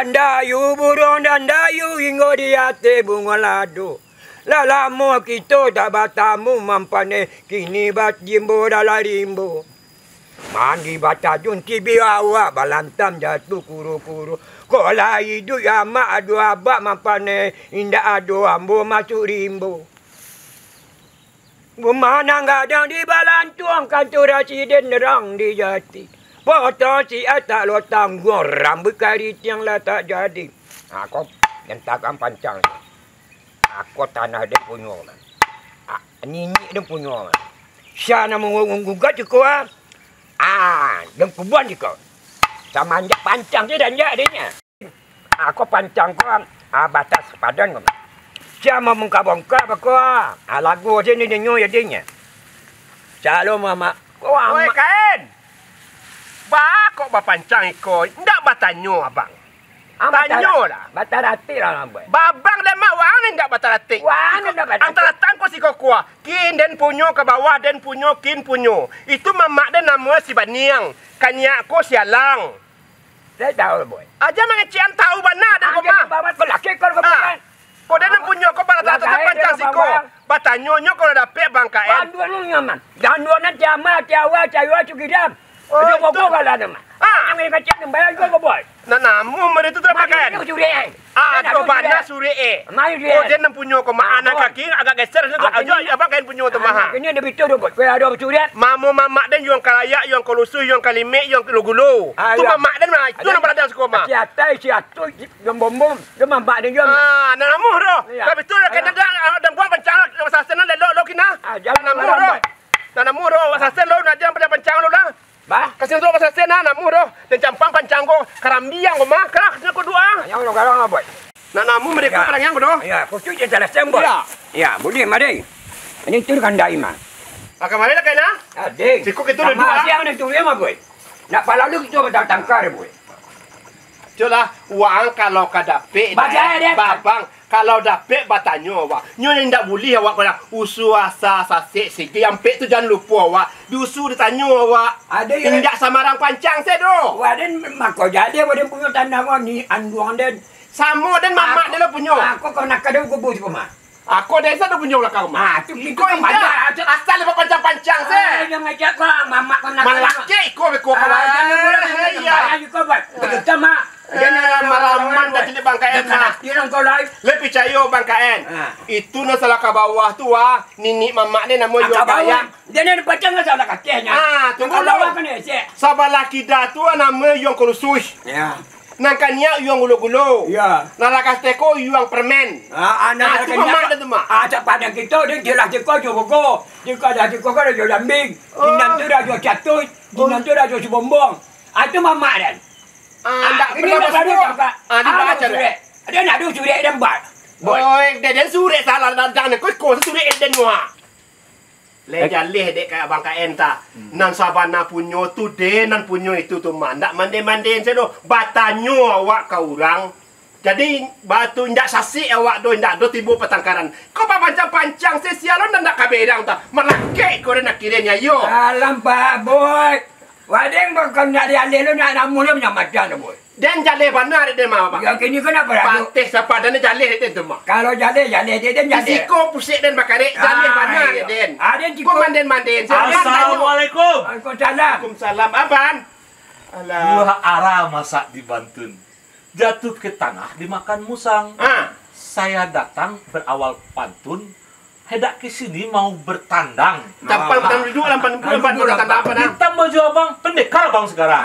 Dandayu burung dandayu hingga di hati bunga ladu. Lah lama kita tak bertamu mampane kini bat jimbo dalam rimbo. Mandi batajun tibi awak balantam jatuh kuru-kuru. Kau lah hidup ya mak adu abak mampane indah adu ambo masuk rimbo. Bumanang gadang di balantuang kantor residen nerang di jati. Potong si atak lo tanggung rambut karit yang lah tak jadi. Aku nyentakan pancang. Aku tanah dia punya man. Nini dia punya man. Siapa nak menggugat juga? Dia perempuan juga. Sama anjak pancang dia dan jak dia. Aku pancang kau batas padan kau. Siapa membongkar apa lagu sini dia nyoy adanya. Shalom mama. Kau Oi kain. Ba kok bapancang iko. Ndak batanyo abang. Tanyo lah. Batarati lah abang. Babang dan mak wang ni ndak batarati. Wang ndak batarati. Antara tangko si kokua. Kin den punyo ke bawah den punyo kin punyo. Itu mamak den nama si Baniang. Kanyak ko si Alang. Saya tahu boy. Aja mengecian tahu benar dan koma. Bawa kau laki kau kau. Kau den punyo ko para tak pancang si ko. Batanyo nyo ko dapet bang kain. Banduan lu nyaman. Banduan nak jama tiawa cawa cukidam. Dia mau kau lah nama. Yang ini kacang bayar kau boy. Nah namu mereka tu dapat kain. Aduh bana suri Oh dia nak punyo ko mak anak kaki agak geser tu. Ajo abang kain punyo tu mah. Ini ada betul tu boy. Kau ada curian. Mamu mamak dan yang kalayak, yang kolusu, yang kalime, yang lugulo. Tu mamak dan mah. Itu nama ada sekolah. Siatai siatu yang bom. Dia mamak dan yang. Namu roh. Kau betul kan ada buat pancang masa senang lo kina. Namu roh. Namu roh masa senang lo nak jangan pada pancang lo lah. Bah, kasih tu masa senang namu roh. Dan campang pancang ko karambiang ko mah. Kerak ko dua. Yang lo garang boy. Namu mereka orang yang ko doh. Ya, kau cuci salah sembol. Ya, boleh mari. Ini tu kan dai mah. Kemana nak kena? Adik. Sikuk itu dah dua. Mak siang ni tu dia mah boy. Nak palalu kita betul tangkar boy. Jolah uang kalau kadapek. Babang kalau dapek batanyo awak. Nyo yang ndak boleh awak kena usu asa sasek segi yang pek tu jangan lupa awak. Diusu ditanyo awak. Ada yang ndak samarang pancang se do. Waden mako jadi waden punya tanah wa ni anduang den. Samo dan mamak dia punya. Aku kau nak kadu ku bus mah. Aku desa tu punya belakang mah. Tu kau indah asal lepas pancang-pancang se. Yang ngajak kau mamak kau nak. Malaki ko beko kawan. Ya. Kau buat. Betul mak. Dan maraman dah jadi bangkaen mah. Dia orang kau lain. Lebih cayo bangkaen. Itu na salah ke bawah tu nini mamak dia nama yo gaya. Dia ni pacang salah kakeknya. Tunggu lawa kan ni. Sabalah kita tu nama yang kolusui. Ya. Nangkanya yang gulo-gulo. Ya. Nalakas teko yang permen. Anak tu mamak dia tu mah. Tak pada kita dia jelas teko jo bogo. Dia dah teko kan jo lambing. Dinam tu dah jo catut. Dinam tu dah jo bombong. Itu mamak dan. Anda ini nak baru tak? Dibaca deh. Dia nak dulu surat dan buat. Boy, dia surat salah dan kau surat dan muha. Leh dek kayak bangka enta. Nan sabana punyo tu de nan punyo itu tu mah. Ndak mande-mande sedo. Batanyo awak ka urang. Jadi batu ndak sasi awak do ndak do tibu petangkaran. Kau pancang-pancang sesialon ndak kaberang ta. Melake kau nak kirenya yo. Alam Pak Boy. Wadeng bakal nak dialih lu nak namu lu macam boy. Dan jaleh benar dia mah. Ya kini kenapa dah? Patih siapa dan jaleh dia tu mah. Kalau jaleh dia jaleh. Siko pusik dan bakare jaleh benar dia. Ada Kau manden-manden. Assalamualaikum. Waalaikumsalam. Aban. Alah. Buah arah masak di Bantun. Jatuh ke tanah dimakan musang. Saya datang berawal pantun. Hendak ke sini mau bertandang. Tampal duduk lampan bertandang apa dah? Hitam baju abang, pendekar abang sekarang.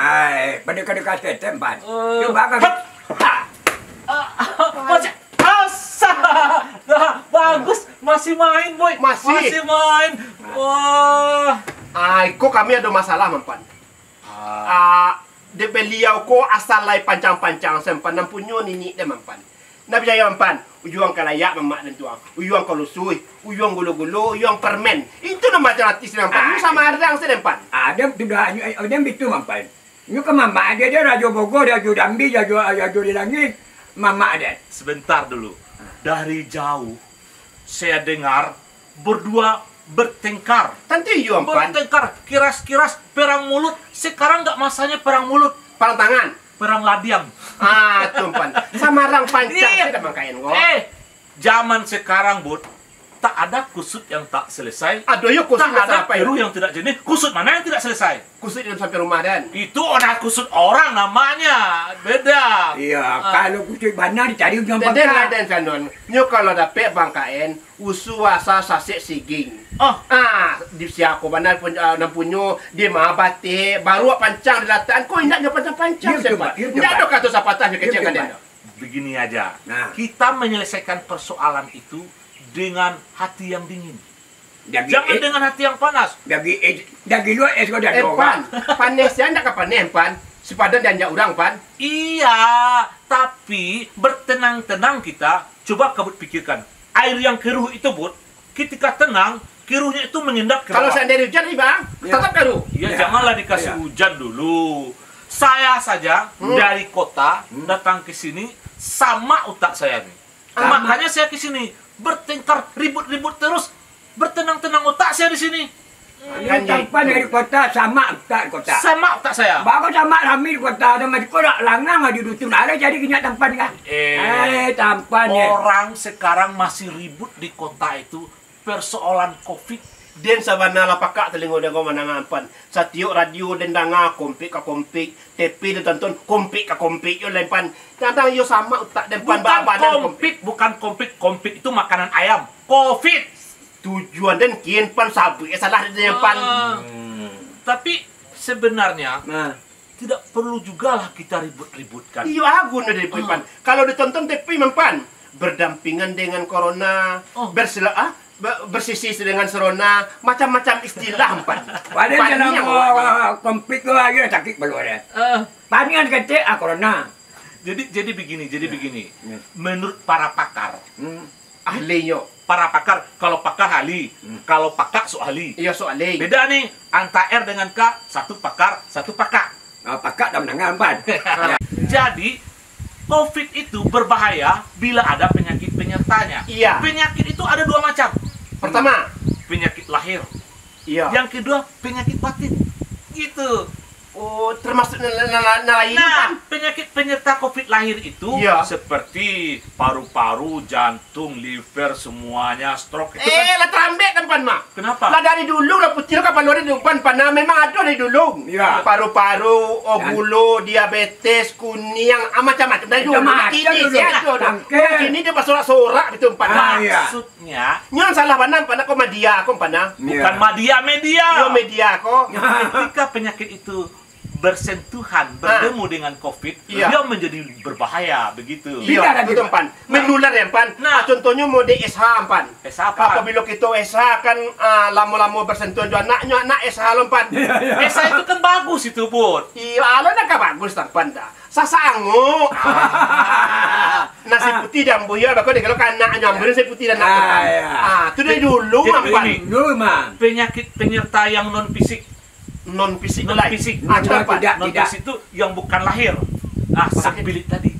Pendekar tempat. Coba kan. Bagus, masih main boy. Masih main. Wah. Kok kami ada masalah mempan. De beliau ko asal lai pancang-pancang sempan nam punyo nini de mempan. Nak percaya mempan. Uyuang kalayak mamak dan tuang. Uyuang kalusui, uyuang gulo-gulo, uyuang permen. Itu nama artis mempan. Ini sama ardang sedempan. Ada sudah ada itu mempan. Ini ke mamak dia rajo Bogor, rajo Dambi, rajo di langit. Mamak ada. Sebentar dulu. Dari jauh saya dengar berdua bertengkar. Tentu uyuang pan. Bertengkar, kiras-kiras perang mulut. Sekarang nggak masanya perang mulut. Perang tangan. perang ladiang. Tumpan. Samarang pancang Iya. sudah mangkain kok. Zaman sekarang, Bud, tak ada kusut yang tak selesai. Aduh, yuk kusut Tak ada apa ya? keruh yang tidak jenis. Kusut mana yang tidak selesai? Kusut dalam sampai rumah dan. Itu orang kusut orang namanya. Beda. Iya, kalau kusut bana dicari ujung Dan pangkat. dan sanon. Nyo kalau dapat bangkain usuasa sasek siging. Oh, Di siako banar pun nampunyo dia mah batik baru pancang dilataan kok indak pancang-pancang Iya, siapa. Pak. Iya, Indak Pak. ada kata sapatah kecil Iya, kan Pak. dia. begini aja. Nah. Kita menyelesaikan persoalan itu dengan hati yang dingin. Dagi Jangan dengan hati yang panas. dagi luar es kau dah Pan, panesnya ndak kapan pan. Sepadan dan jak urang pan. Iya, tapi bertenang-tenang kita coba kabut pikirkan. Air yang keruh itu, Bud, ketika tenang, keruhnya itu mengendap ke Kalau bawah. seandainya hujan nih bang, tetap karu. Ya, Ya, janganlah dikasih ya. hujan dulu. Saya saja dari kota datang ke sini sama otak saya nih. Sama. Makanya saya ke sini bertengkar, ribut-ribut terus. Bertenang-tenang otak saya di sini. Kan Tanpa dari kota sama tak kota. Sama otak saya. Bagus sama rami di kota sama di kota langang di dusun ada jadi kenyak tampan kan? Tampan ya. Orang sekarang masih ribut di kota itu persoalan COVID. Den sabana lapaka telingo dia kau manangan pan. Satiuk radio den danga kompik ka kompik, tepi den tonton kompik ka kompik yo lempan. Kadang yo sama utak den pan Bukan badan kompik, bukan kompik. Kompik itu makanan ayam. COVID. Tujuan den kian pan sabu salah den pan. Tapi sebenarnya Nah, tidak perlu juga lah kita ribut-ributkan. Iyo agun dari pan. Kalau ditonton tepi mempan berdampingan dengan corona, Oh. bersisi dengan serona, macam-macam istilah empan. padahal Pan dalam yang komplit tu lagi sakit baru ada. Paningan kecil corona. Jadi begini. Ya. Menurut para pakar, ahlinya. para pakar, kalau pakar ahli, kalau pakak so ahli. Iya soalnya. Beda nih, antara R dengan K, satu pakar, satu pakak. Pakak dah menangan pan. Jadi, COVID itu berbahaya bila ada penyakit penyertanya. Iya. Penyakit itu ada dua macam. Pertama, Penyakit lahir. iya. Yang kedua, penyakit batin. Gitu. Oh, termasuk nelayan Nah, pan. penyakit penyerta COVID lahir itu Iya. seperti paru-paru, jantung, liver, semuanya, stroke. Itu kan, Lah terambek kan pan mak. kenapa? Lah dari dulu lah putih kan luar di pan pan memang ada dari dulu. Iya. Paru-paru, gula, diabetes, kuning, macam-macam dari dulu. Macam-macam Kini dulu. sih ada. Tangkil. Kini dia pas sorak-sorak gitu pan. Ah, iya. Maksudnya Nyon salah pana kok media kok pana. bukan media. Yo media kok. Ketika penyakit itu bersentuhan, bertemu dengan COVID, Iya. dia menjadi berbahaya begitu. Iya. Iya, betul pan. Menular ya pan. Nah. Contohnya mode SH pan. Apa? Apabila kita SH kan lama-lama bersentuhan dengan anak SH lompat. Esa itu kan bagus itu, Bud. Iya, lo nak bagus tampan dah. Sasango. Nasi putih dan buaya bakal deh kalau kanak nyambung nasi putih dan nak. Iya. Itu dari dulu Jadi mampan. begini. Dulu mah. Penyakit penyerta yang non fisik. Non fisik Non lain. fisik. Coba Tidak. Non fisik itu yang bukan lahir. Nah, sempilit tadi.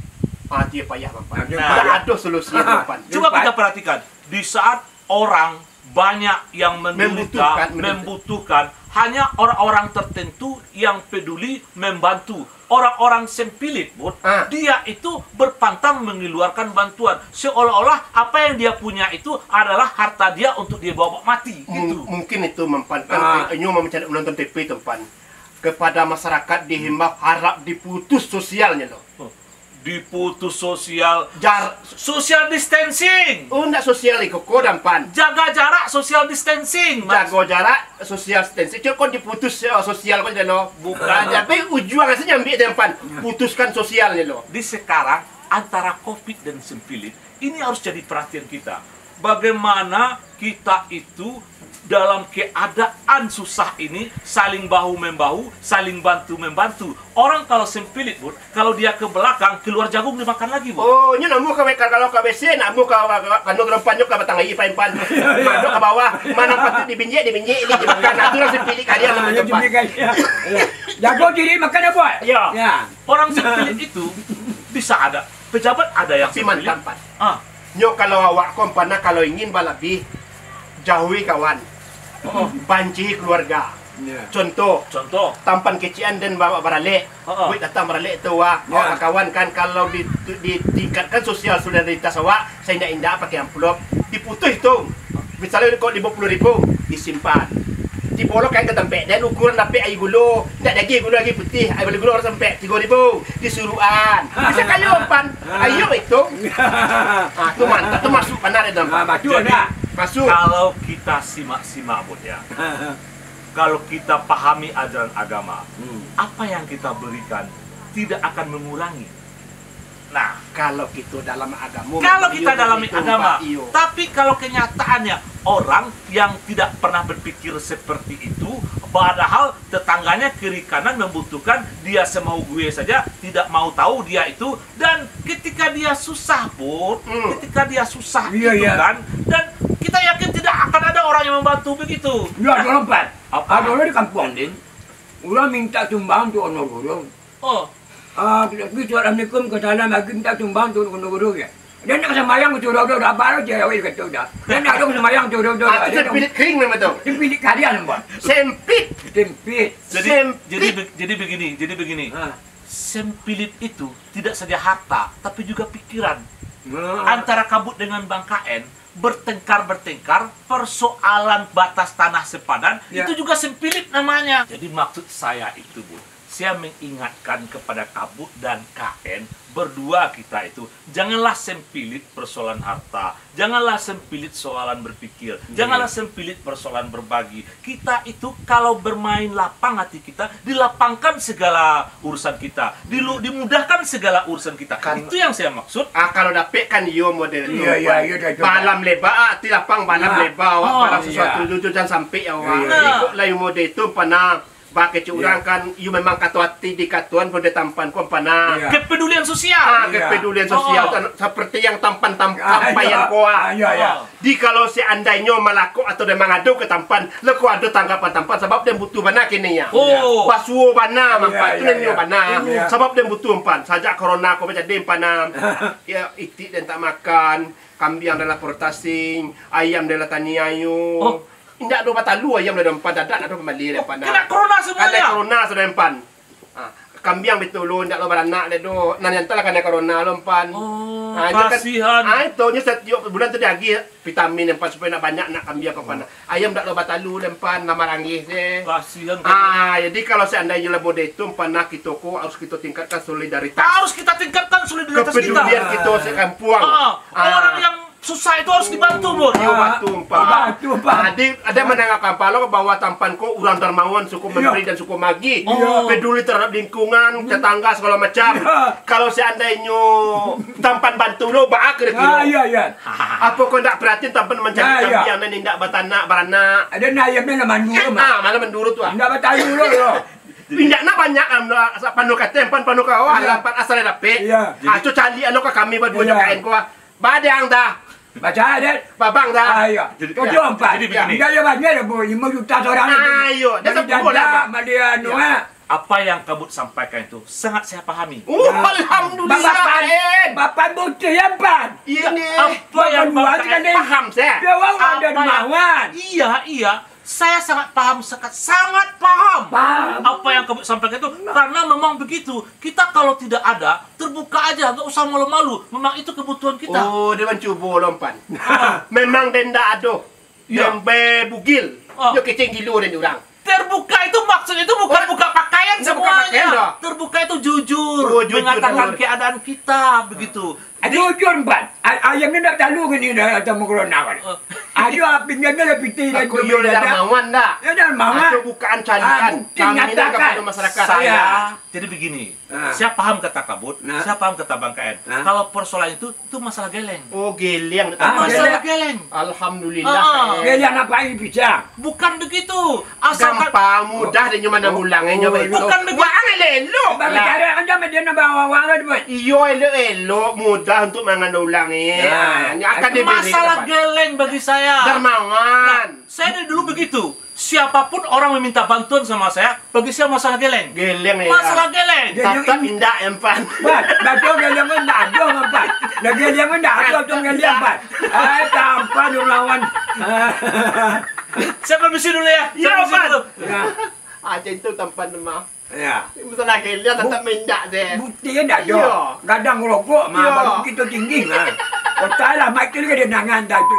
Dia payah mampan. Dia Tidak payah. ada solusinya mampan. Coba kita perhatikan, di saat orang banyak yang menderita, membutuhkan, hanya orang-orang tertentu yang peduli membantu. Orang-orang sempilit, Bud, dia itu berpantang mengeluarkan bantuan. Seolah-olah apa yang dia punya itu adalah harta dia untuk dia bawa mati. Gitu. Mungkin itu mempan. Kan Nyo mau mencari menonton TV tempan. Kepada masyarakat dihimbau harap diputus sosialnya loh. Diputus sosial, Jar, social distancing. ndak sosial itu kok dampan. Jaga jarak, social distancing. Jaga jarak, sosial distancing. Cuma kok diputus sosial kok lo. Bukan. Tapi ujung aslinya ambil dampan. Putuskan sosialnya lo. Di sekarang antara COVID dan sempilit ini harus jadi perhatian kita. Bagaimana kita itu dalam keadaan susah ini saling bahu-membahu, saling bantu-membantu. Orang kalau sempilit, Bud, kalau dia ke belakang, keluar jagung dimakan lagi, Bud. Oh, nyo namu kalau ke WC, namu ke kanu gerempanyo ke batang ayi pan. Masuk ke bawah, mana patut dibinjek ini dimakan. Nah, itu langsung pilih kalian sama tempat. Jago diri makan apa? Iya. Ya. Orang sempilit itu bisa ada pejabat, ada yang Tapi sempilit. mantan pan. Ah, Nyo kalau awak kompana kalau ingin balabih jauhi kawan. Banci keluarga. Ya. Contoh, Contoh. tampan kecian dan bawa baralik. Buat datang baralik tu wah. Ya. Kawan kan kalau ditingkatkan sosial solidaritas awak, saya nak indah pakai amplop, diputus tu. Misalnya kau 50.000 disimpan. Dibolokkan ke tempat dan ukuran dapat air gula. Tak lagi gula lagi putih. Air gula orang sampai 3.000. Disuruhan. Bisa kayu pan. Ayo itu. Tu mantap. Tu masuk panas dalam. Betul Jadi, tak? Masuk. Kalau kita simak-simak Bud ya, kalau kita pahami ajaran agama, apa yang kita berikan tidak akan mengurangi. Nah, Kalau kita dalam agama. kalau kita dalam itu, agama, Pak, iyo. tapi kalau kenyataannya orang yang tidak pernah berpikir seperti itu, padahal tetangganya kiri kanan membutuhkan, dia semau gue saja, tidak mau tahu dia itu, dan ketika dia susah pun, ketika dia susah Iya, itu iya. kan, dan kita yakin tidak akan ada orang yang membantu begitu. Ya, ada lompat. Apa? Ada orang di kampung din. Orang minta sumbang tu orang guru. Oh, Kita pergi Assalamualaikum ke dalam lagi minta sumbang tu orang guru ya. Dia nak semayang tu orang dah baru je awal kata dah. Dia nak dong semayang tu orang dah. Itu terpilit kering memang tu. Dia pilih kalian buat. Sempit. Tempit. jadi begini. Ha. Sempilit itu tidak saja harta, tapi juga pikiran. Ha. Antara Kabut dengan Bang KN bertengkar persoalan batas tanah sepadan, Ya. itu juga sempilit namanya. Jadi maksud saya itu, Bu, saya mengingatkan kepada Kabut dan KN berdua kita itu, janganlah sempilit persoalan harta, janganlah sempilit soalan berpikir, janganlah sempilit persoalan berbagi. Kita itu kalau bermain lapang hati kita, dilapangkan segala urusan kita, dimudahkan segala urusan kita. Kan- Itu yang saya maksud. Kalau dapat kan yo model tu. Iya, dah coba. Balam lebar, ti lapang balam Ya. lebar. Awak Oh, balam sesuatu iya. tu jangan sampai awak. Iya, iya. Ikut lah yo model tu panah. Pakai curang Iya. kan, you memang kata hati di katuan pada tampan kau panah. Iya. Kepedulian sosial. Iya. Kepedulian sosial Oh. tan- seperti yang tampayan iya. kau. Ya, ya. Di kalau seandainya melaku atau dia mengadu ke tampan, leku ada tanggapan tampan sebab dia butuh bana kini ya. Oh. Pasuo bana mampan tu Iya, dia iya. bana. Iya. Sebab dia butuh empan. Sajak corona kau baca dia panam. Ya itik dan tak makan, kambing adalah portasing, ayam adalah taniayu. Oh. Indak do batalu ayam dah empan dadak ada kembali dia panam. Kena corona semuanya. Ada corona sudah empan. Kambing betul lo ndak lo beranak le do. Nan yang telah kena corona lo empan. Oh, itu kan- kasihan. Itu nya setiap bulan tu dia lagi vitamin empan supaya nak banyak nak kambing kau panah. Ayam ndak lo batalu empan nama ranggih se. Kasihan. Jadi kalau seandainya lah bodeh itu panah kita ko harus kita tingkatkan solidaritas. Harus kita tingkatkan solidaritas kita. Kepedulian kita sekampung. Orang yang susah itu harus dibantu, Bud. Yo batu empat. Batu, Pak. Ada menangkap palo bahwa tampan ko ulang dermawan suku memberi dan suku magi. Oh. Peduli terhadap lingkungan, tetangga segala macam. Ya. Kalau seandainya tampan bantu lo baak ke Ah, kilo. ya, ya. Apa kau tak perhatiin tampan mencari Ya, ya. kambing dan tidak beranak beranak. Ada nayamnya nak mandu mah. Mana mendurut tu. Ndak batayu lo. Pindah nak banyak panu kata panu kau Ya. lapan asal dapat. Ya. Tu cari anu ke kami berdua Ya. kain kau. Badang dah. Baca ada. Babang dah. Ayo. Jadi- Tujuh empat. jadi begini. Dia banyak dah bu. 5 juta seorang. Ayo, dah Dari sepuluh janda, lah. Madia anu ah. Apa yang Kabut sampaikan itu sangat saya pahami. Alhamdulillah. Bapak, bapak bukti yang pan. Ini Apa yang Bapak Bang KN paham saya. Dia orang ada Apa yang- dermawan. Iya. Saya sangat paham, sangat paham. Paham. Apa yang Kabut sampaikan itu karena memang begitu. Kita kalau tidak ada, terbuka aja, nggak usah malu-malu. Memang itu kebutuhan kita. Oh, dia mencuba lompan. Memang dia ndak ada. Ya. Yang bebugil. Oh. Dia kecing gilo dan orang. Terbuka itu maksudnya itu bukan buka pakaian Nggak buka pakaian semuanya. dah. Terbuka itu jujur, Oh, jujur, mengatakan jujur. keadaan kita begitu. Jujur pan. Ayam ni nak talu ke ni dah ada corona kan. Ada pinjamnya lebih tinggi Aku yo dah dermawan dah. Ya dermawan. Itu bukan calian. Bukti Kami nak nyatakan. kepada masyarakat. Saya jadi begini. Ah. Saya paham kata Kabut, Nah. saya paham kata Bang KN. Nah. Kalau persoalan itu masalah geleng. Oh, geleng. Masalah geleng. Alhamdulillah. Ah. Kain. Dia nak apa pisang. Bukan begitu. Asalkan Gampang, mudah dia cuma nak ulangnya. Bukan begitu. Wah, elok. Bang cara anda dia nak bawa wang ada buat. Iyo elok mudah untuk mengulangi. Ya. Akan diberi masalah tempat. geleng bagi saya. Dermawan. Saya dari dulu begitu. Siapapun orang meminta bantuan sama saya, bagi saya masalah geleng. Geleng ya. Masalah geleng. Tetap indah empan. Pan, betul dia yang nak ada empat. Lagi dia yang nak ada tu dia empat. Tanpa dia lawan. Saya permisi dulu ya. Ya, Saya permisi Pan. dulu. Ya. Macam tu tempat mah. Ya. Masalah kelia tetap mendak deh. Bukti dah Ya. jo. Gadang rokok Ya. mah baru kita tinggi mah. Kau tak lah mak tu dia nangan dah tu.